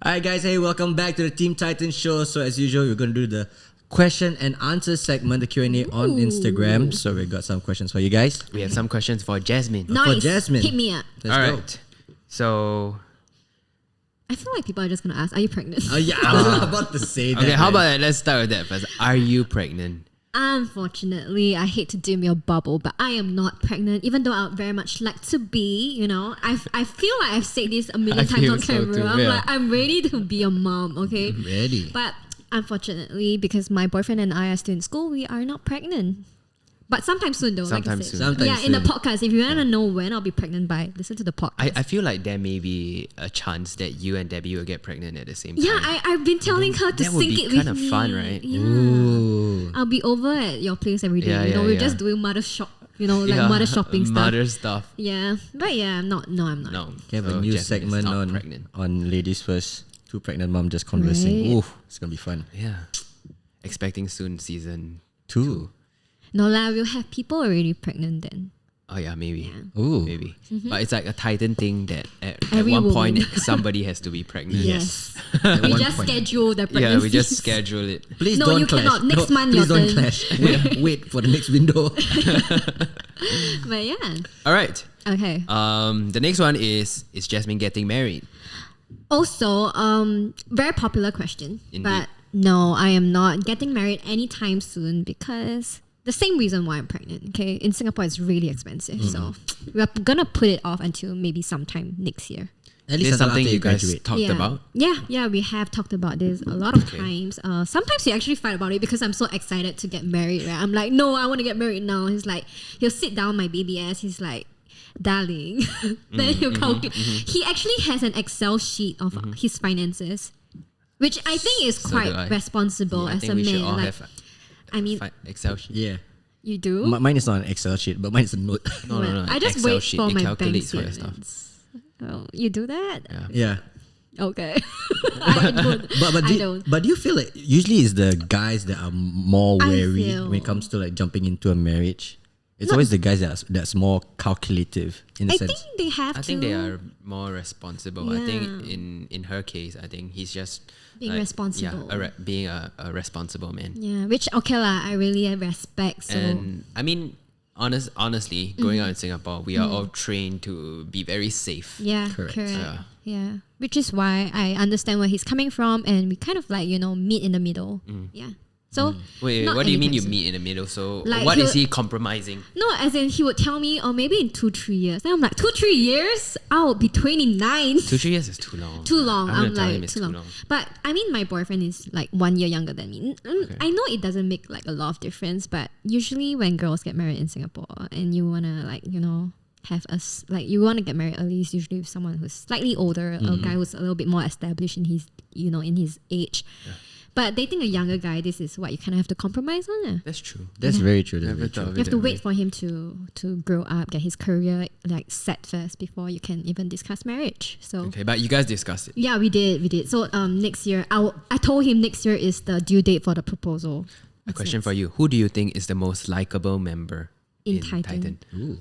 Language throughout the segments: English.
Alright guys, hey, welcome back to the Team Titan show. So as usual, we're going to do the question and answer segment, the Q&A on Instagram. So we got some questions for you guys. We have some questions for Jasmine. Nice. For Jasmine. Hit me up. Let's All go. right. So, I feel like people are just going to ask, are you pregnant? Oh yeah, I was about to say that. okay, how man. about let's start with that first. Are you pregnant? Unfortunately, I hate to dim your bubble, but I am not pregnant, even though I would very much like to be, you know. I feel like I've said this a million times on camera. I'm ready to be a mom, okay? Ready. But unfortunately, because my boyfriend and I are still in school, we are not pregnant. But sometime soon though. Sometime like I said. soon. Sometime Yeah, in the soon. podcast. If you want to know when I'll be pregnant by, listen to the podcast. I feel like there may be a chance that you and Debbie will get pregnant at the same time. Yeah, I've been telling her to that would sync be it with kind of me. fun, right? Yeah. Ooh. I'll be over at your place every day. Yeah, we're yeah. just doing mother shop, mother shopping stuff. Mother stuff. Yeah, but yeah, I'm not. No, I'm not. No. We have a So new Jasmine is segment not on pregnant. Ladies First. Two pregnant mom just conversing. Right. Ooh, it's going to be fun. Yeah. Expecting soon season Two. No lah, we'll have people already pregnant then. Oh yeah, maybe. Ooh. Maybe. But it's like a Titan thing that at Every one woman. point somebody has to be pregnant. Yes. At we one just point. schedule the pregnancy. Yeah, we just schedule it. Please No, don't you clash. cannot. Next month, please your don't turn. clash. Wait for the next window. But yeah. All right. Okay. The next one is Jasmine getting married? Also, very popular question. Indeed. But no, I am not getting married anytime soon because the same reason why I'm pregnant. Okay, in Singapore it's really expensive, so we're gonna put it off until maybe sometime next year. At This is until something after you guys graduate. talked about? Yeah, we have talked about this a lot of times. Sometimes we actually fight about it because I'm so excited to get married, right? I'm like, no, I want to get married now. He's like, he'll sit down my baby ass. He's like, darling. Then he'll calculate. He actually has an Excel sheet of his finances, which I think is So quite do I. responsible I as think a we should man. all Like, have I mean, Excel sheet. Yeah. you do? Mine is not an Excel sheet, but mine is a note. No. I just Excel wait sheet. for It my bank calculates for your stuff. statements. Oh, you do that? Yeah. Okay. I don't. But do you feel like usually it's the guys that are more I wary feel- when it comes to like jumping into a marriage? It's always the guys that's more calculative in a I sense. think they have I to. think they are more responsible. I think Yeah. in her case, I think he's just Being responsible. Yeah, being a responsible man. Yeah, which okay lah, I really respect. So And I mean, honestly, growing up in Singapore, we are all trained to be very safe. yeah, Correct. correct. Yeah, which is why I understand where he's coming from, and we kind of like meet in the middle. Yeah. So Wait, not what do you mean you anytime soon. meet in the middle? So Like what is he'll- he compromising? No, as in he would tell me, oh, maybe in 2-3 years. Then I'm like, 2-3 years? I'll be 29. 2-3 years is too long. Too long. I'm I'm gonna tell him like, it's too long. But I mean, my boyfriend is like 1 year younger than me. I know it doesn't make like a lot of difference, but usually when girls get married in Singapore and you want to like, have us like you want to get married early, it's usually with someone who's slightly older, a guy who's a little bit more established in his, in his age. Yeah. But dating a younger guy, this is what you kind of have to compromise on. Yeah. That's true. That's very true. That's Never very thought true. of You it have to that wait way. for him to grow up, get his career like set first before you can even discuss marriage. So Okay, but you guys discussed it. yeah, we did. So next year, I told him next year is the due date for the proposal. A question for you: who do you think is the most likable member In in Titan. Ooh.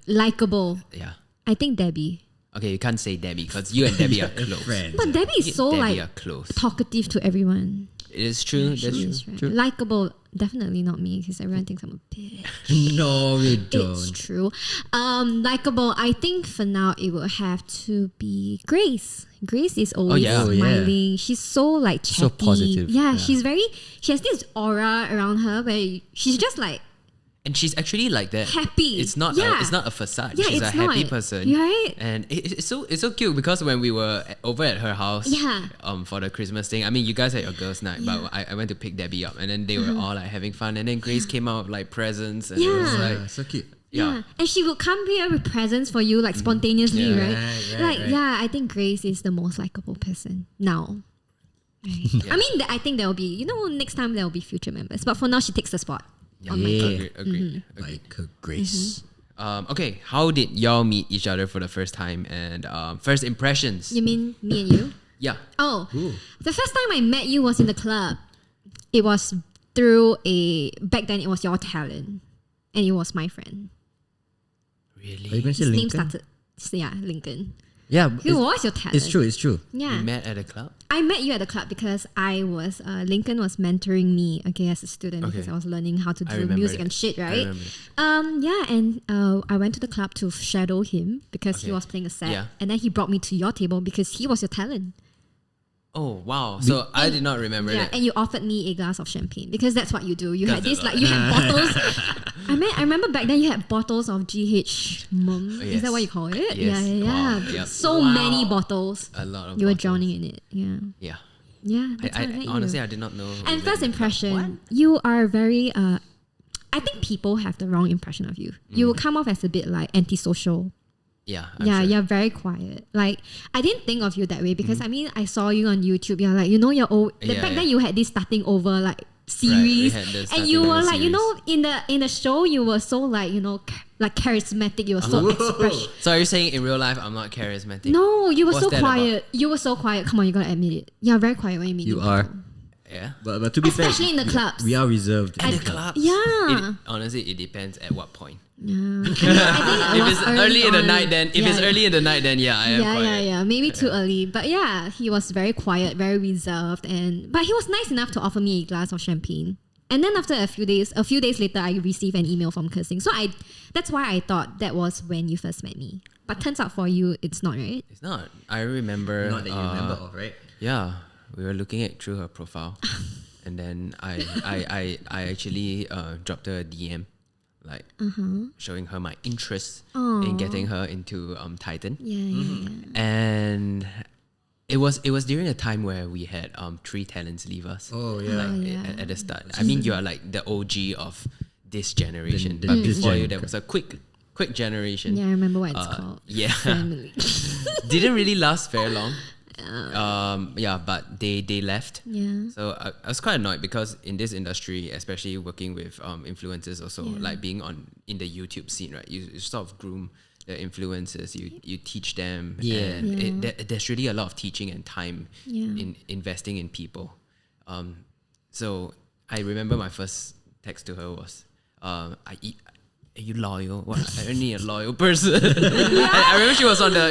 Likable. Yeah. I think Debbie. Okay, you can't say Debbie because you and Debbie are close. Friends. But Debbie You is so and Debbie like are close. talkative to everyone. It is true. That's She true. is, right? Likable, definitely not me because everyone thinks I'm a bitch. No, we It's don't. true. Likable, I think for now it will have to be Grace. Grace is always yeah. Oh, yeah. smiling. She's so like chatty. So positive. Yeah, she has this aura around her where she's just like And she's actually like that. happy. It's not. Yeah. It's not a facade. Yeah, she's a it's happy not. person. Right? And it's so cute because when we were over at her house, Yeah. for the Christmas thing. I mean, you guys had your girls' night, but I went to pick Debbie up, and then they were all like having fun, and then Grace came out with like presents, and it was Yeah. like, So cute. yeah. And she would come here with presents for you like spontaneously, Yeah. right? Right. Yeah, I think Grace is the most likable person now. Right. I mean, I think there will be, next time there will be future members. But for now, she takes the spot. On my team. Agree. Like Grace. Okay, how did y'all meet each other for the first time, and first impressions? You mean me and you? Yeah. Oh, Ooh. the first time I met you was in the club. It was through back then it was your talent. And it was my friend. Really? Are you going to say His name Lincoln? started, yeah, Lincoln. Yeah, Who was your talent? it's true. It's true. Yeah. We met at a club. I met you at the club because I was Lincoln was mentoring me as a student because Okay. I was learning how to I do remember music it. and shit, I right? remember And I went to the club to shadow him because he Okay. was playing a set, Yeah. and then he brought me to your table because he was your talent. Oh wow! So I did not remember Yeah, that. and you offered me a glass of champagne because that's what you do. You had That's this a lot. like you had bottles. I remember back then you had bottles of GH mum. Is that Yes. what you call it? Yes. Yeah. Wow. Yep. So many bottles. A lot of You were bottles. drowning in it. Yeah. Yeah. Yeah. That's how I met you. Honestly, I did not know. we And met first in the club. impression, you are very. I think people have the wrong impression of you. You will come off as a bit like antisocial. Yeah. Yeah, sure. you're very quiet. Like I didn't think of you that way because I mean I saw you on YouTube. You're like you're old. Yeah, back yeah. then you had this starting over like series, had the and starting you were over like series. in the show you were so like like charismatic. You were so expressive. So are you saying in real life I'm not charismatic? No, you were What's so that quiet. You were so quiet. Come on, you gotta admit it. You're very quiet when you meet You new are. people. Yeah. But to be fair, Especially in the clubs. we are reserved. In the clubs. Yeah. Honestly, it depends at what point. Yeah. I think it If was it's early in the on. night, then yeah, I am quiet. Yeah. Maybe too early, but yeah, he was very quiet, very reserved, but he was nice enough to offer me a glass of champagne. And then after a few days later, I received an email from Cursing. So that's why I thought that was when you first met me. But turns out for you, it's not, right? It's not. I remember. Not that you remember of, right? Yeah, we were looking at through her profile, and then I actually dropped her a DM, like showing her my interest in getting her into Titan. Yeah. And it was during a time where we had 3 talents leave us. Oh yeah. yeah. At the start. I mean, you are like the OG of this generation, The- but this before gen- you there was a quick generation. Yeah, I remember what it's called. Yeah. Family. Didn't really last very long. But they left. Yeah. So I was quite annoyed because in this industry, especially working with influencers, also like being in the YouTube scene, right? You sort of groom the influencers. You teach them. Yeah. And there's really a lot of teaching and time Yeah. in investing in people. So I remember my first text to her was, "Are you loyal? What? I don't need a loyal person." I remember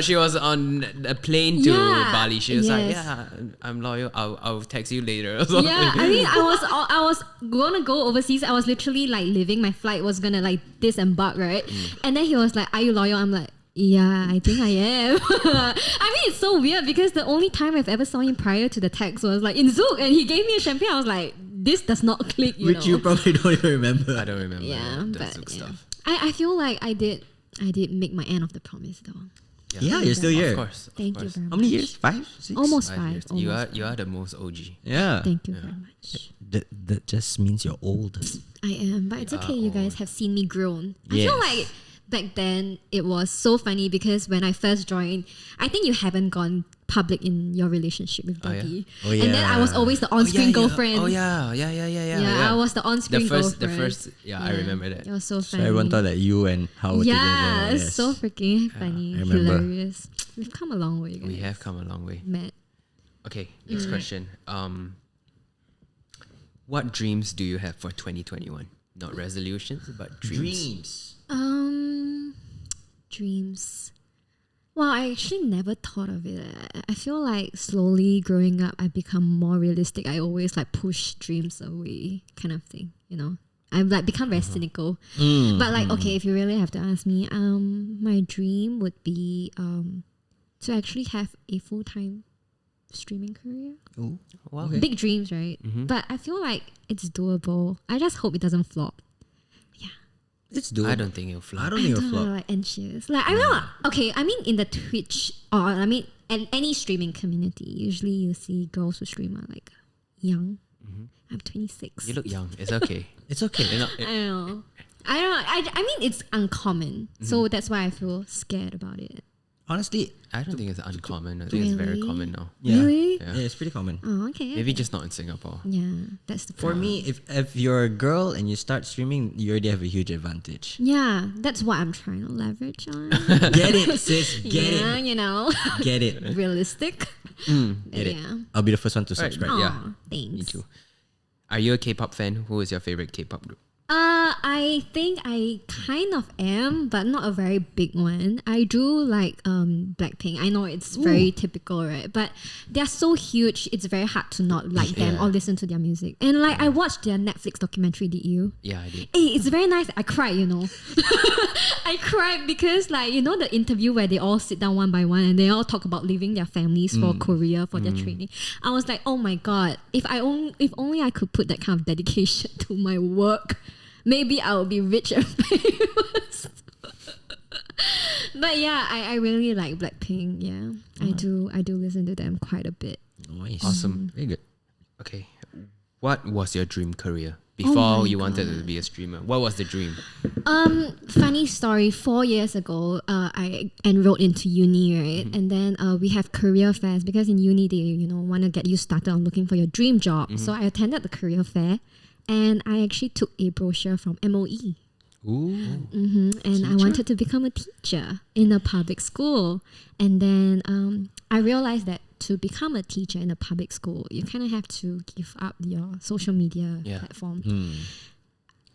she was on a plane to Yeah. Bali. She was like, Yes. "Yeah, I'm loyal. I'll text you later." Or something. Yeah, I mean, I was gonna go overseas. I was literally like leaving. My flight was gonna like disembark, right? And then he was like, "Are you loyal?" I'm like, "Yeah, I think I am." I mean, it's so weird because the only time I've ever saw him prior to the text was like in Zouk, and he gave me a champagne. I was like, "This does not click," Which you probably don't even remember. I don't remember Yeah, the but Zouk yeah. stuff. I feel like I did make my end of the promise though. Yeah, you're still here. Of course. Thank you very much. How many years? 5, 6? Almost 5 years. five. Almost You are the most OG. Yeah. Thank you very much. That just means you're old. I am, but it's okay. You guys have seen me grown. I Yes. feel like back then it was so funny because when I first joined, I think you haven't gone public in your relationship with Oh, yeah? Bobby. Oh, And then I was yeah. always the on-screen girlfriend. Oh yeah. Yeah, I was the on-screen girlfriend. The first. Yeah, I remember that. It was so So funny. everyone thought that you and Howard yeah, together. it's Yes. so freaking funny, I remember. hilarious. We've come a long way, guys. We have come a long way. Matt. Okay, next question. What dreams do you have for 2021? Not resolutions, but dreams. Dreams. Well, I actually never thought of it. I feel like slowly growing up, I become more realistic. I always like push dreams away, kind of thing. You know, I've like become very cynical. But like, okay, if you really have to ask me, my dream would be to actually have a full-time streaming career. Oh, Wow. Big dreams, right? But I feel like it's doable. I just hope it doesn't flop. it's doable. I don't think it'll flop. I don't think it'll I'm flop. like anxious. Like I know. Okay, I mean in the Twitch or I mean in any streaming community, usually you see girls who stream are like young. I'm 26. You look young. It's okay. It's okay. You're not- I know. I mean it's uncommon, so that's why I feel scared about it. Honestly, I don't think it's uncommon. I think it's very Really? common now. yeah. Really? Yeah, it's pretty common. Oh, okay. Maybe just not in Singapore. Yeah, that's the For problem. me, if you're a girl and you start streaming, you already have a huge advantage. Yeah, that's what I'm trying to leverage on. Get it, sis. Get yeah, it. you know, Get it. realistic. Get it. Yeah. I'll be the first one to Right, subscribe. right. Aw, Yeah. thanks. Me too. Are you a K-pop fan? Who is your favorite K-pop group? I think I kind of am, but not a very big one. I do like Blackpink. I know it's very typical, right? But they're so huge, it's very hard to not like them or listen to their music. And like I watched their Netflix documentary, did you? Yeah, I did. Hey, it's very nice. I cried, you know. I cried because like, you know, the interview where they all sit down one by one and they all talk about leaving their families for Korea, for their training. I was like, oh my God, if only I could put that kind of dedication to my work, maybe I would be rich and famous. But yeah, I really like Blackpink. Yeah, I do listen to them quite a bit. Nice. Awesome. Very good. Okay. What was your dream career before you God. wanted to be a streamer? What was the dream? Funny story. 4 years ago, I enrolled into uni, right? And then we have career fairs because in uni they want to get you started on looking for your dream job. So I attended the career fair. And I actually took a brochure from MOE. Ooh. And I wanted to become a teacher in a public school. And then I realized that to become a teacher in a public school, you kind of have to give up your social media platform.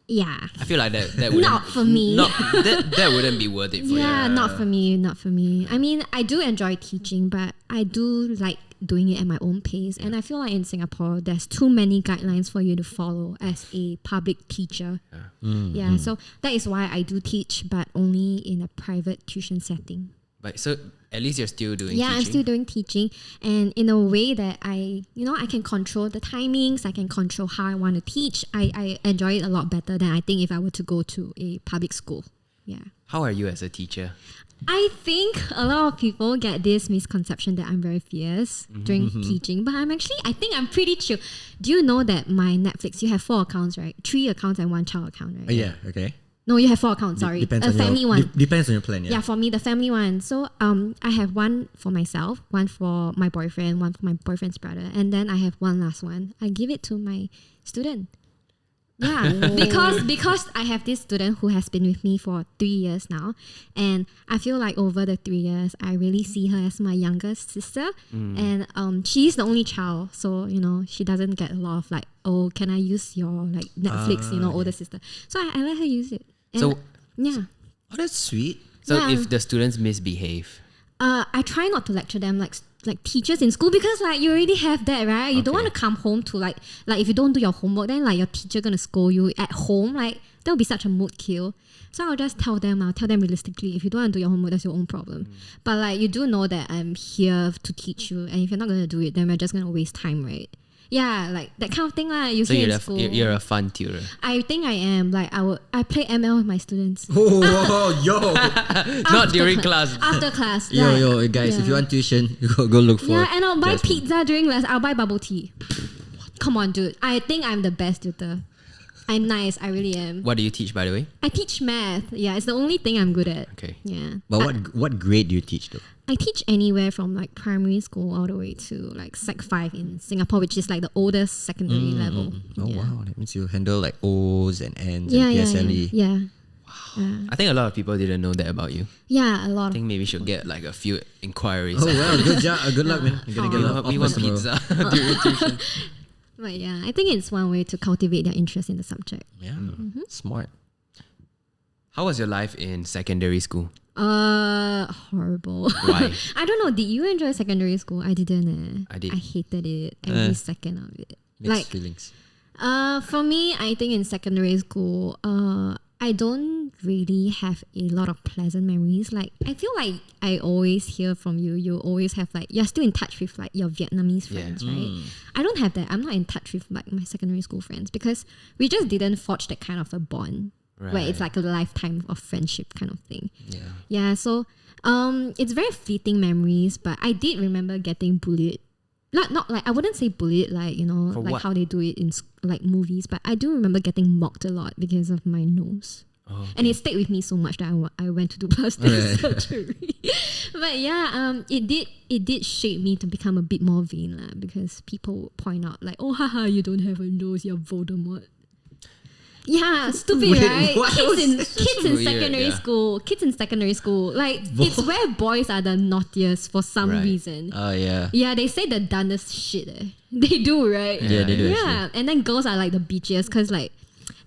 Yeah. I feel like that wouldn't, Not for me. that wouldn't be worth it for you. Yeah, not for me. I mean, I do enjoy teaching, but I do like doing it at my own pace. And I feel like in Singapore, there's too many guidelines for you to follow as a public teacher. So that is why I do teach, but only in a private tuition setting. But so at least you're still doing Yeah, teaching. I'm still doing teaching, and in a way that I can control the timings, I can control how I want to teach. I enjoy it a lot better than I think if I were to go to a public school. Yeah. How are you as a teacher? I think a lot of people get this misconception that I'm very fierce during teaching, but I think I'm pretty chill. Do you know that my Netflix, you have 4 accounts, right? 3 accounts and 1 child account, right? Yeah, okay. No, you have 4 accounts, sorry. Depends A on family your, one. Depends on your plan, Yeah, for me, the family one. So I have one for myself, one for my boyfriend, one for my boyfriend's brother, and then I have one last one. I give it to my student. Yeah, because I have this student who has been with me for 3 years now, and I feel like over the 3 years, I really see her as my younger sister, and she's the only child, so she doesn't get a lot of like, oh, can I use your like Netflix, older sister. So I let her use it. And So yeah. Oh, that's sweet. So Yeah. if the students misbehave, I try not to lecture them like teachers in school, because like you already have that, right? You don't want to come home to like if you don't do your homework, then like your teacher gonna scold you at home. Like that would be such a mood kill. So I'll tell them realistically, if you don't want to do your homework, that's your own problem. But like you do know that I'm here to teach you, and if you're not gonna do it, then we're just gonna waste time, right? Yeah, like that kind of thing lah. You so hear you're in school. you're a fun tutor. I think I am. Like I play ML with my students. Oh, yo. Not during class. After class. Yo, guys, if you want tuition, you go look for Yeah, and I'll buy Jasmine. pizza during class. I'll buy bubble tea. Come on, dude. I think I'm the best tutor. I'm nice. I really am. What do you teach, by the way? I teach math. Yeah, it's the only thing I'm good at. Okay. Yeah. But what grade do you teach though? I teach anywhere from like primary school all the way to like Sec 5 in Singapore, which is like the oldest secondary level. Oh yeah. wow, that means you handle like O's and N's Yeah, and yeah, PSLE. yeah. I think a lot of people didn't know that about you. Yeah, a lot I of. think maybe we should get like a few inquiries. Oh well, good job. Good luck, man. You're gonna get a lot of we want offers tomorrow. pizza during tuition. But yeah, I think it's one way to cultivate their interest in the subject. Yeah, smart. How was your life in secondary school? Horrible. Why? I don't know. Did you enjoy secondary school? I didn't. I did. I hated it. Every second of it. Mixed feelings. For me, I think in secondary school, I don't really have a lot of pleasant memories. Like I feel like I always hear from you. You always have like you're still in touch with like your Vietnamese friends, right? I don't have that. I'm not in touch with like my secondary school friends because we just didn't forge that kind of a bond where it's like a lifetime of friendship kind of thing. Yeah. So it's very fleeting memories, but I did remember getting bullied. Not like I wouldn't say bullied like For like what? how they do it in like movies, but I do remember getting mocked a lot because of my nose. Oh, And it stayed with me so much that I went to do plastic surgery. But yeah, it did shape me to become a bit more vain lah, because people would point out like, oh haha, you don't have a nose, you're Voldemort. Yeah, stupid, Wait, right? what? Kids in Weird, secondary school. Like it's where boys are the naughtiest for some Right. reason. Oh yeah. Yeah, they say the dumbest shit. They do, right? Yeah, they do. Yeah, and then girls are like the bitchiest because like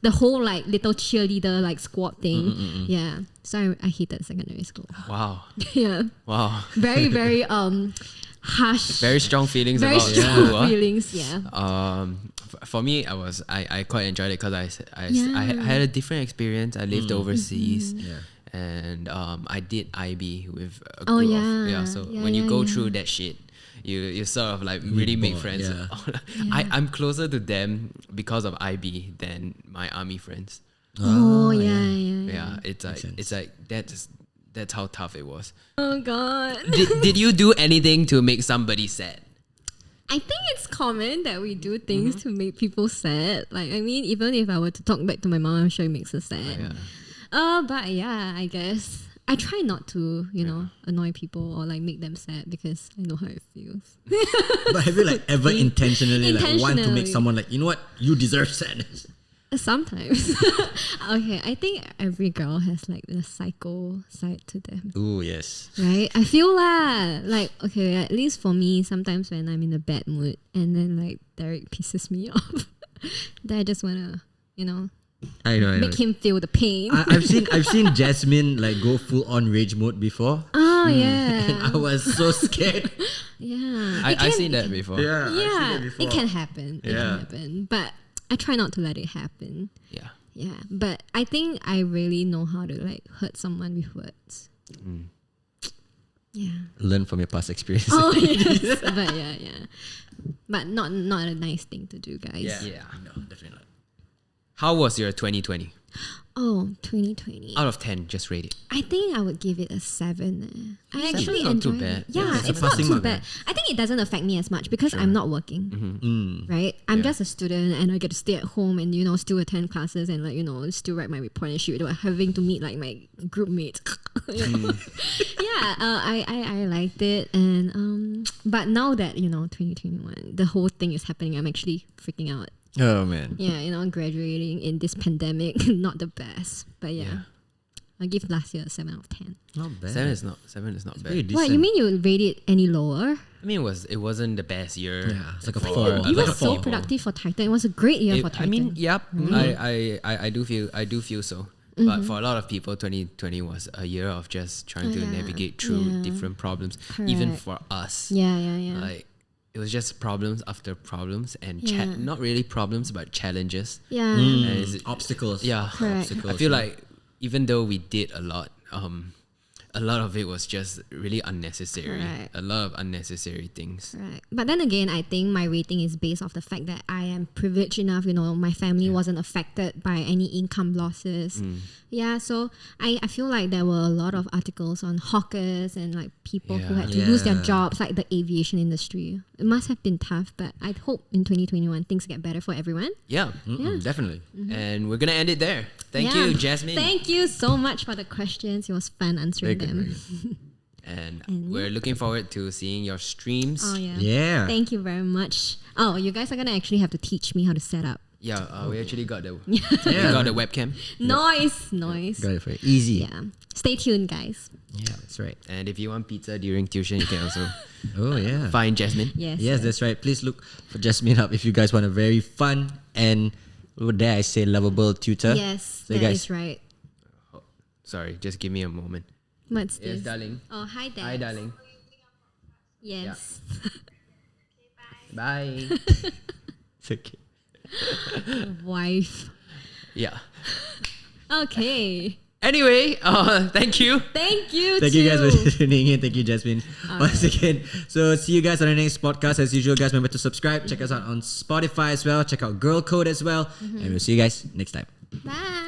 the whole like little cheerleader like squad thing. Yeah. So I hated secondary school. Wow. Yeah. Wow. Very, very harsh. Very strong feelings Very about strong school. feelings, yeah. For me, I quite enjoyed it because I had a different experience. I lived overseas. And I did IB with a group so when you go through that shit, you sort of like really make friends. I'm closer to them because of IB than my army friends. It's like that's how tough it was. Oh god. Did you do anything to make somebody sad? I think it's common that we do things to make people sad. Like, I mean, even if I were to talk back to my mom, I'm sure it makes her sad. But yeah, I guess I try not to, you know, annoy people or like make them sad because I know how it feels. But have you like ever intentionally like want to make someone like, you know what, you deserve sadness? Sometimes. Okay, I think every girl has like the psycho side to them. Ooh, yes. Right? I feel like, okay, at least for me, sometimes when I'm in a bad mood and then like Derek pisses me off, then I just wanna, you know, I know. make him feel the pain. I've seen Jasmine like go full on rage mode before. Oh yeah. And I was so scared. Yeah. I've seen that before. Yeah. I've seen Yeah, that before. it can happen. It can happen. But I try not to let it happen. Yeah. Yeah. But I think I really know how to like hurt someone with words. Yeah. Learn from your past experiences. Oh yes. But yeah. But not a nice thing to do, guys. Yeah. No, definitely not. How was your 2020? Oh, 2020. Out of 10, just rate it. I think I would give it a 7. I actually not too enjoy bad. it. Yeah, it's a it's not passing too mark, bad. I think it doesn't affect me as much because I'm not working. Right? I'm just a student and I get to stay at home and, you know, still attend classes and like, you know, still write my report and shit without having to meet like my group mates. I liked it. And but now that, you know, 2021, the whole thing is happening, I'm actually freaking out. Oh man. Yeah, you know, graduating in this pandemic, not the best. But yeah. I'll give last year a 7 out of 10. Not bad. 7 is not bad. Very decent. What, you mean you rate it any lower? I mean, it wasn't the best year. Yeah, it's like a for- 4. You like were a so 4. productive for Titan. It was a great year for Titan. I mean, yep. I do feel so. But for a lot of people, 2020 was a year of just trying to navigate through different problems. Even Correct. for us, Yeah. like it was just problems after problems and not really problems but challenges. Yeah. And it's- Obstacles. Yeah, Correct. I feel like even though we did a lot of it was just really unnecessary. Correct. A lot of unnecessary things. Right. But then again, I think my rating is based off the fact that I am privileged enough, you know, my family wasn't affected by any income losses. Yeah, so I feel like there were a lot of articles on hawkers and like people who had to lose their jobs, like the aviation industry. It must have been tough, but I hope in 2021 things get better for everyone. Yeah. Definitely. And we're gonna end it there. Thank Yeah. you, Jasmine. Thank you so much for the questions. It was fun answering them. And we're looking forward to seeing your streams. Oh yeah. Yeah. Thank you very much. Oh, you guys are gonna actually have to teach me how to set up. Yeah, we actually got the we got the webcam. Noise. Got it for you. Easy. Yeah. Stay tuned, guys. Yeah, that's right. And if you want pizza during tuition, you can also Oh yeah. find Jasmine. Yes. That's right. Please look for Jasmine up if you guys want a very fun and, dare I say, lovable tutor. Yes, So that guys- is right. Sorry, just give me a moment. What's Yes, this? darling. Oh, hi, Dad. Hi, darling. Yes. Bye. It's okay. Wife. Yeah. Okay. Anyway, thank you. Thank you. Thank you guys for tuning in. Thank you, Jasmine, once again. So see you guys on the next podcast. As usual, guys, remember to subscribe. Check us out on Spotify as well. Check out Girl Code as well. And we'll see you guys next time. Bye.